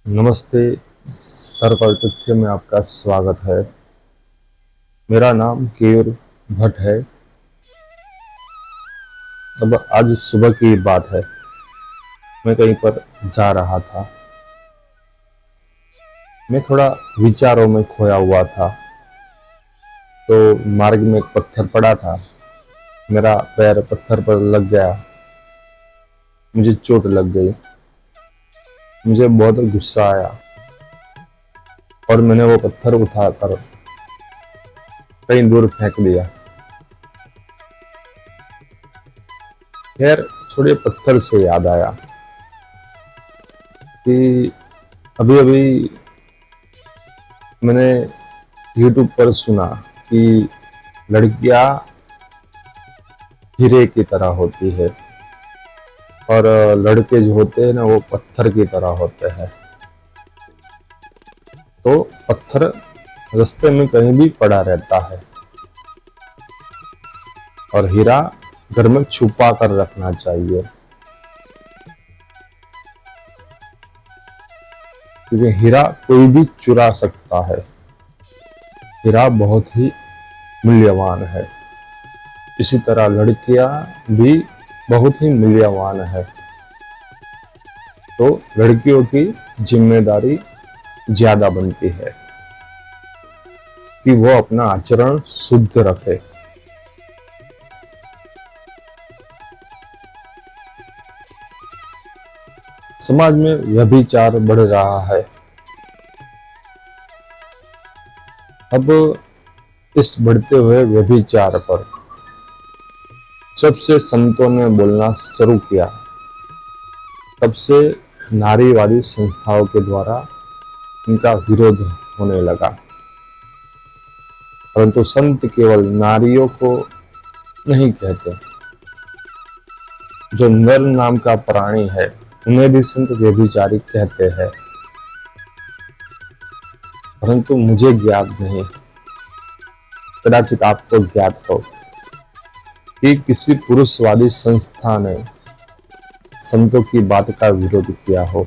नमस्ते। तर्क और तथ्य में आपका स्वागत है। मेरा नाम केयूर भट्ट है। अब आज सुबह की बात है। मैं कहीं पर जा रहा था। मैं थोड़ा विचारों में खोया हुआ था, तो मार्ग में एक पत्थर पड़ा था। मेरा पैर पत्थर पर लग गया। मुझे चोट लग गई। मुझे बहुत गुस्सा आया और मैंने वो पत्थर उठाकर कहीं दूर फेंक दिया। खैर, छोड़िए, पत्थर से याद आया कि अभी अभी मैंने YouTube पर सुना कि लड़कियां हीरे की तरह होती है और लड़के जो होते हैं ना, वो पत्थर की तरह होते हैं। तो पत्थर रास्ते में कहीं भी पड़ा रहता है और हीरा घर में छुपा कर रखना चाहिए, क्योंकि हीरा कोई भी चुरा सकता है। हीरा बहुत ही मूल्यवान है। इसी तरह लड़कियां भी बहुत ही मूल्यवान है। तो लड़कियों की जिम्मेदारी ज्यादा बनती है कि वो अपना आचरण शुद्ध रखे। समाज में व्यभिचार बढ़ रहा है। अब इस बढ़ते हुए व्यभिचार पर जब से संतों ने बोलना शुरू किया, तब से नारीवादी संस्थाओं के द्वारा इनका विरोध होने लगा। परंतु संत केवल नारियों को नहीं कहते। जो नर नाम का प्राणी है, उन्हें भी संत व्यभिचारी कहते हैं। परंतु मुझे ज्ञात नहीं, कदाचित आपको ज्ञात हो, कि किसी पुरुषवादी संस्था ने संतों की बात का विरोध किया हो।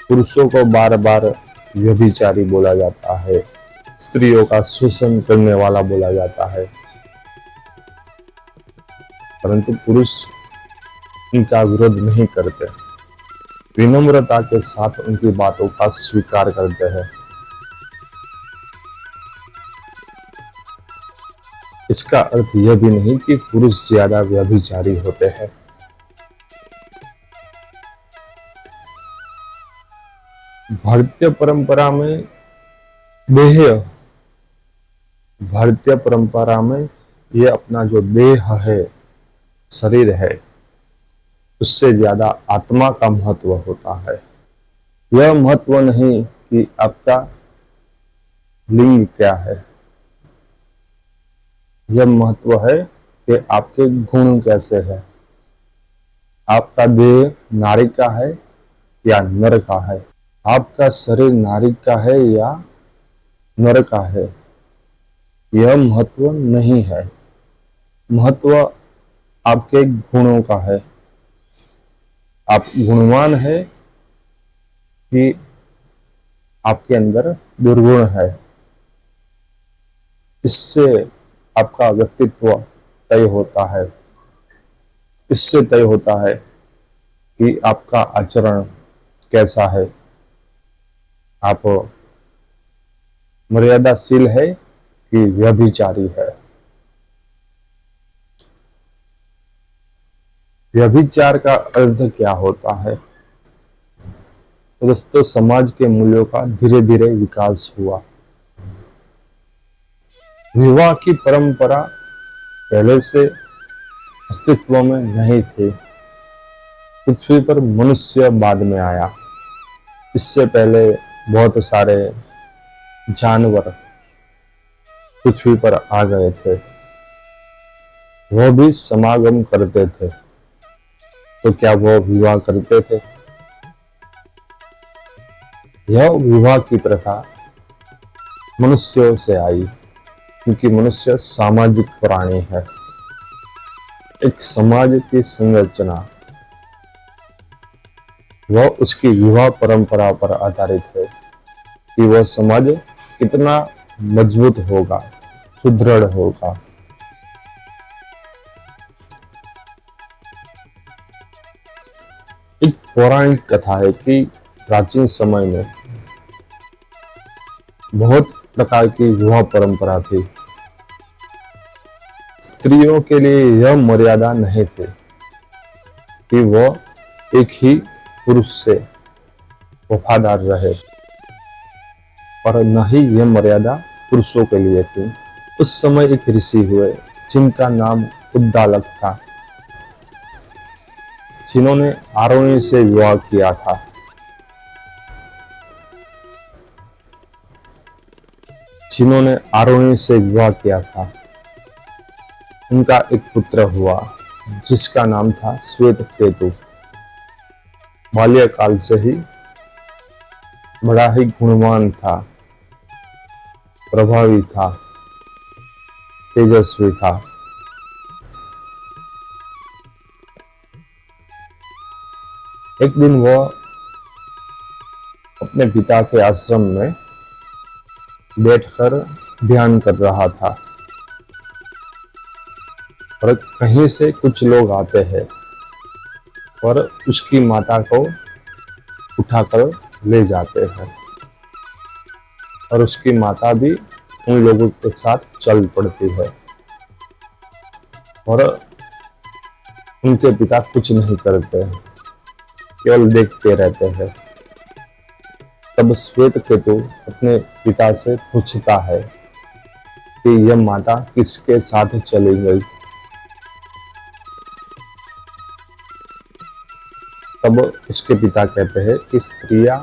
पुरुषों को बार बार व्यभिचारी बोला जाता है, स्त्रियों का शोषण करने वाला बोला जाता है, परंतु पुरुष इनका विरोध नहीं करते। विनम्रता के साथ उनकी बातों का स्वीकार करते हैं। इसका अर्थ यह भी नहीं कि पुरुष ज्यादा व्यभिचारी होते हैं। भारतीय परंपरा में ये अपना जो देह है, शरीर है, उससे ज्यादा आत्मा का महत्व होता है। यह महत्व नहीं कि आपका लिंग क्या है, यह महत्व है कि आपके गुण कैसे हैं। आपका देह नारी का है या नर का है, आपका शरीर नारी का है या नर का है, यह महत्व नहीं है। महत्व आपके गुणों का है। आप गुणवान है कि आपके अंदर दुर्गुण है। इससे आपका व्यक्तित्व तय होता है। इससे तय होता है कि आपका आचरण कैसा है। आप मर्यादाशील है कि व्यभिचारी है। व्यभिचार का अर्थ क्या होता है? दोस्तों, समाज के मूल्यों का धीरे धीरे विकास हुआ। विवाह की परंपरा पहले से अस्तित्व में नहीं थी। पृथ्वी पर मनुष्य बाद में आया। इससे पहले बहुत सारे जानवर पृथ्वी पर आ गए थे। वह भी समागम करते थे। तो क्या वह विवाह करते थे? यह विवाह की प्रथा मनुष्यों से आई, क्योंकि मनुष्य सामाजिक प्राणी है। एक समाज की संरचना वह उसकी विवाह परंपरा पर आधारित है कि वह समाज कितना मजबूत होगा, सुदृढ़ होगा। एक पौराणिक कथा है कि प्राचीन समय में बहुत प्रकार की विवाह परंपरा थी। स्त्रियों के लिए यह मर्यादा नहीं थी कि वह एक ही पुरुष से वफादार रहे, पर न ही यह मर्यादा पुरुषों के लिए थी। उस समय एक ऋषि हुए जिनका नाम उद्दालक था, जिन्होंने आरोही से विवाह किया था। उनका एक पुत्र हुआ जिसका नाम था श्वेत केतु। बाल्यकाल से ही बड़ा ही गुणवान था, प्रभावी था, तेजस्वी था। एक दिन वह अपने पिता के आश्रम में बैठकर ध्यान कर रहा था और कहीं से कुछ लोग आते हैं और उसकी माता को उठाकर ले जाते हैं और उसकी माता भी उन लोगों के साथ चल पड़ती है और उनके पिता कुछ नहीं करते हैं, केवल देखते रहते हैं। तब श्वेत केतु अपने पिता से पूछता है कि यह माता किसके साथ चली गई। तब उसके पिता कहते हैं कि स्त्रियां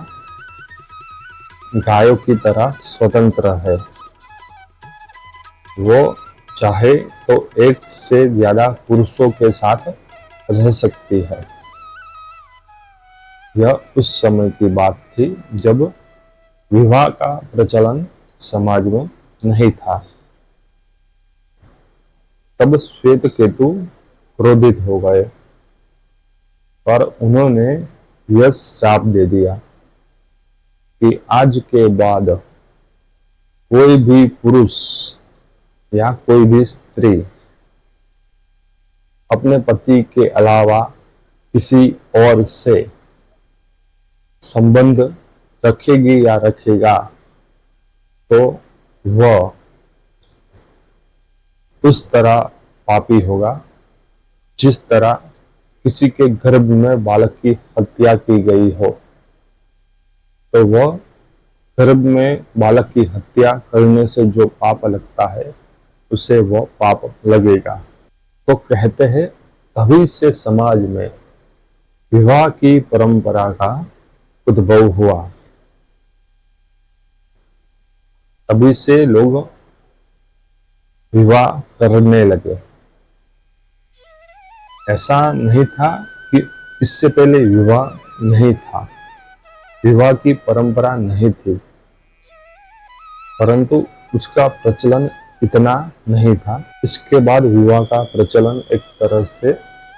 गायों की तरह स्वतंत्र है, वो चाहे तो एक से ज्यादा पुरुषों के साथ रह सकती है। यह उस समय की बात थी जब विवाह का प्रचलन समाज में नहीं था। तब श्वेत केतु क्रोधित हो गए और उन्होंने यह श्राप दे दिया कि आज के बाद कोई भी पुरुष या कोई भी स्त्री अपने पति के अलावा किसी और से संबंध रखेगी या रखेगा तो वह उस तरह पापी होगा जिस तरह किसी के गर्भ में बालक की हत्या की गई हो, तो वह गर्भ में बालक की हत्या करने से जो पाप लगता है उसे वह पाप लगेगा। तो कहते हैं तभी से समाज में विवाह की परंपरा का उद्भव हुआ। तभी से लोग विवाह करने लगे। ऐसा नहीं था कि इससे पहले विवाह नहीं था, विवाह की परंपरा नहीं थी, परंतु उसका प्रचलन इतना नहीं था। इसके बाद विवाह का प्रचलन एक तरह से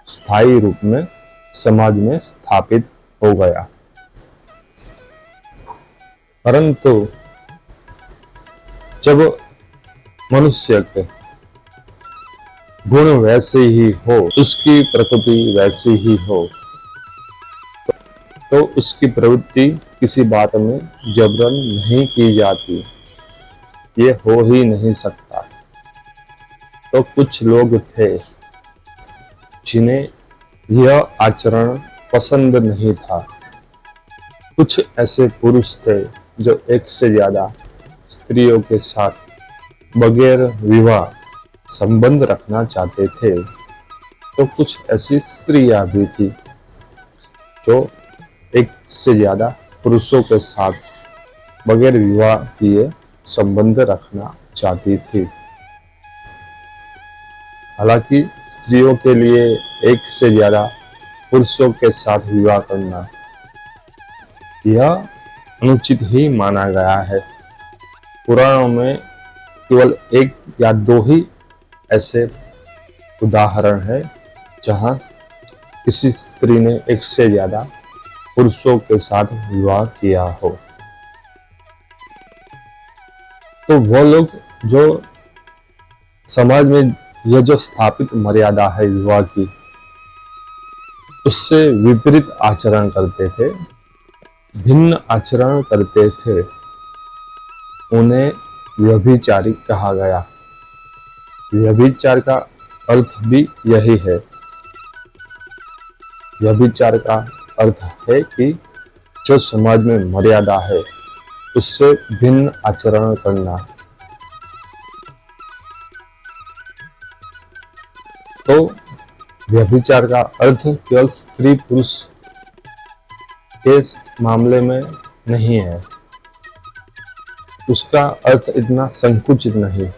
स्थायी रूप में समाज में स्थापित हो गया। परंतु जब मनुष्य के गुण वैसे ही हो, उसकी प्रकृति वैसी ही हो, तो उसकी प्रवृत्ति किसी बात में जबरन नहीं की जाती, ये हो ही नहीं सकता। तो कुछ लोग थे जिन्हें यह आचरण पसंद नहीं था। कुछ ऐसे पुरुष थे जो एक से ज्यादा स्त्रियों के साथ बगैर विवाह संबंध रखना चाहते थे। तो कुछ ऐसी स्त्रियां भी थी जो एक से ज्यादा पुरुषों के साथ बगैर विवाह किए संबंध रखना चाहती थी। हालांकि स्त्रियों के लिए एक से ज्यादा पुरुषों के साथ विवाह करना यह अनुचित ही माना गया है। पुराणों में केवल एक या दो ही ऐसे उदाहरण है जहां किसी स्त्री ने एक से ज्यादा पुरुषों के साथ विवाह किया हो। तो वो लोग जो समाज में यह जो स्थापित मर्यादा है विवाह की, उससे विपरीत आचरण करते थे, भिन्न आचरण करते थे, उन्हें व्यभिचारी कहा गया। व्यभिचार का अर्थ भी यही है। व्यभिचार का अर्थ है कि जो समाज में मर्यादा है उससे भिन्न आचरण करना। तो व्यभिचार का अर्थ केवल स्त्री पुरुष के मामले में नहीं है, उसका अर्थ इतना संकुचित नहीं।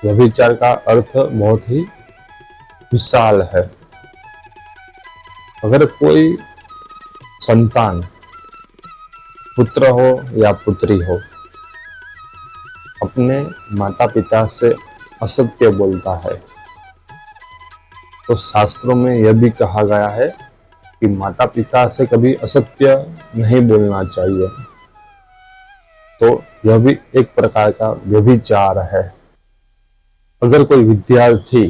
व्यभिचार का अर्थ बहुत ही विशाल है। अगर कोई संतान, पुत्र हो या पुत्री हो, अपने माता पिता से असत्य बोलता है, तो शास्त्रों में यह भी कहा गया है कि माता पिता से कभी असत्य नहीं बोलना चाहिए। तो यह भी एक प्रकार का व्यभिचार है। अगर कोई विद्यार्थी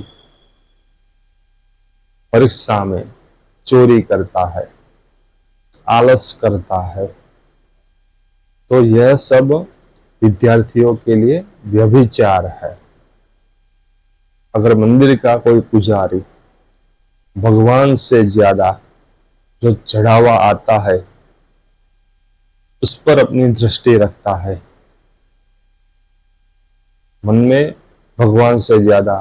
परीक्षा में चोरी करता है, आलस करता है, तो यह सब विद्यार्थियों के लिए व्यभिचार है। अगर मंदिर का कोई पुजारी भगवान से ज्यादा जो चढ़ावा आता है उस पर अपनी दृष्टि रखता है, मन में भगवान से ज्यादा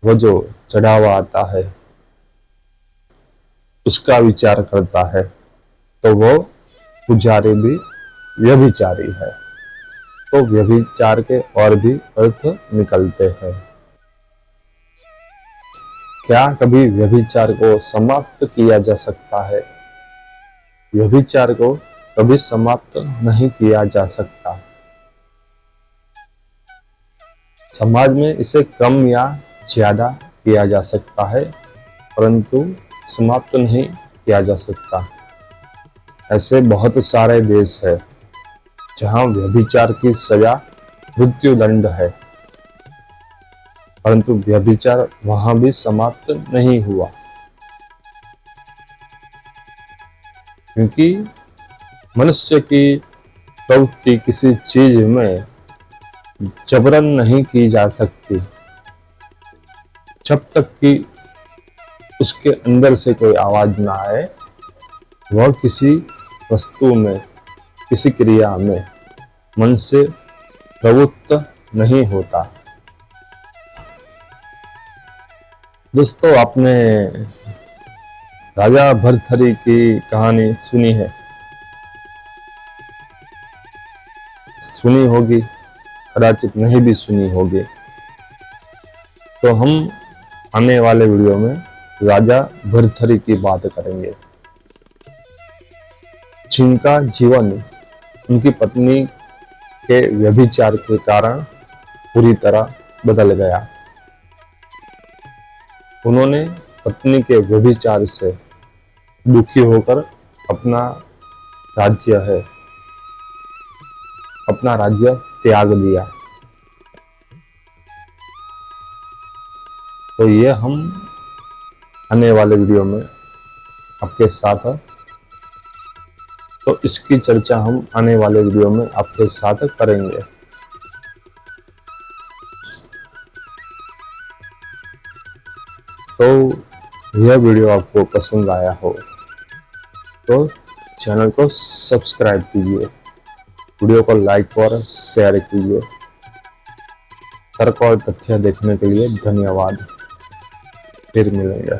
वो जो चढ़ावा आता है उसका विचार करता है, तो वो पुजारी भी व्यभिचारी है। तो व्यभिचार के और भी अर्थ निकलते हैं। क्या कभी व्यभिचार को समाप्त किया जा सकता है? व्यभिचार को कभी समाप्त नहीं किया जा सकता। समाज में इसे कम या ज्यादा किया जा सकता है, परंतु समाप्त नहीं किया जा सकता। ऐसे बहुत सारे देश है जहां व्यभिचार की सजा मृत्यु दंड है, परंतु व्यभिचार वहां भी समाप्त नहीं हुआ, क्योंकि मनुष्य की प्रवृत्ति किसी चीज में जबरन नहीं की जा सकती। जब तक कि उसके अंदर से कोई आवाज ना आए, वह किसी वस्तु में, किसी क्रिया में मन से प्रवृत्त नहीं होता। दोस्तों, आपने राजा भर्तृहरि की कहानी सुनी है? सुनी होगी, कदाचित नहीं भी सुनी होगी। तो हम आने वाले वीडियो में राजा भर्तृहरि की बात करेंगे, जिनका जीवन उनकी पत्नी के व्यभिचार के कारण पूरी तरह बदल गया। उन्होंने पत्नी के व्यभिचार से दुखी होकर अपना राज्य त्याग दिया। तो ये हम आने वाले वीडियो में आपके साथ, तो इसकी चर्चा हम आने वाले वीडियो में आपके साथ करेंगे। तो यह वीडियो आपको पसंद आया हो तो चैनल को सब्सक्राइब कीजिए, वीडियो को लाइक और शेयर कीजिए। तर्क और तथ्य देखने के लिए धन्यवाद। फिर मिलेंगे।